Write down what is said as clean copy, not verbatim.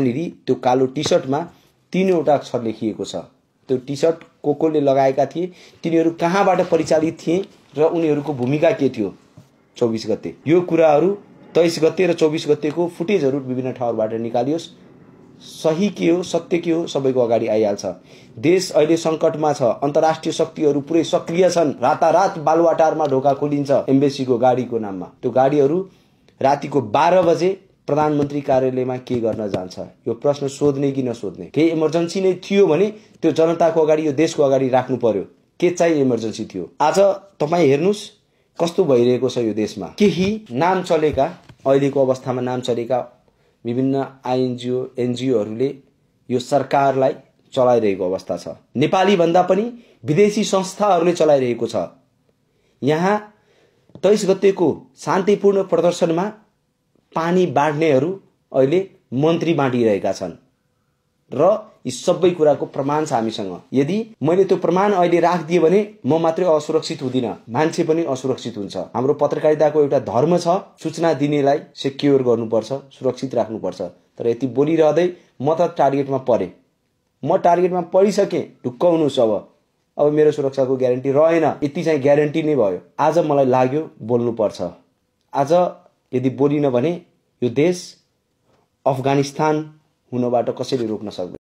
यहाँनिर त्यो कालो टी सर्टमा 3वटा अक्षर लेखिएको छ। त्यो टी सर्ट कोले लगाएका थिए, तिनीहरू कहाँबाट परिचालित थिए र उनीहरूको भूमिका के थियो 24 गते। यो कुराहरू 23 गते र 24 गतेको फुटेजहरू विभिन्न ठाउँबाट निकालियोस्। सही के हो, सत्य के हो, सबैको अगाडि आइहाल्छ। देश अहिले संकटमा छ, अन्तर्राष्ट्रिय शक्तिहरू पुरै सक्रिय छन्। रातारात बालुवाटारमा ढोका खोलिन्छ एम्बेसीको गाडीको नाममा। त्यो गाडीहरू रातिको 12 बजे प्रधानमन्त्री कार्यालयमा के गर्न जान्छ, यो प्रश्न सोध्ने कि नसोध्ने। केही इमर्जेन्सी नै थियो भने त्यो जनताको अगाडि, यो देशको अगाडि राख्नु पर्यो। के चाहिँ इमर्जेन्सी थियो? आज तपाईँ हेर्नुस् कस्तो भइरहेको छ यो देशमा। केही नाम चलेका, अहिलेको अवस्थामा नाम चलेका विभिन्न आइएनजिओ एनजिओहरूले यो सरकारलाई चलाइरहेको अवस्था छ। नेपाली भन्दा पनि विदेशी संस्थाहरूले चलाइरहेको छ। यहाँ 23 गतेको शान्तिपूर्ण प्रदर्शनमा पानी बाँड्नेहरू अहिले मन्त्री बाँडिरहेका छन् र यी सबै कुराको प्रमाण छ हामीसँग। यदि मैले त्यो प्रमाण अहिले राखिदिएँ भने म मात्रै असुरक्षित हुँदिन, मान्छे पनि असुरक्षित हुन्छ। हाम्रो पत्रकारिताको एउटा धर्म छ, सूचना दिनेलाई सेक्योर गर्नुपर्छ, सुरक्षित राख्नुपर्छ। तर यति बोलिरहँदै म त टार्गेटमा परेँ, म टार्गेटमा परिसकेँ। ढुक्क हुनुहोस्। अब मेरो सुरक्षाको ग्यारेन्टी रहेन, यति चाहिँ ग्यारेन्टी नै भयो। आज मलाई लाग्यो बोल्नुपर्छ। आज यदि बोलिन भने यो देश अफगानिस्तान हुनबाट कसैले रोक्न सक्दैन।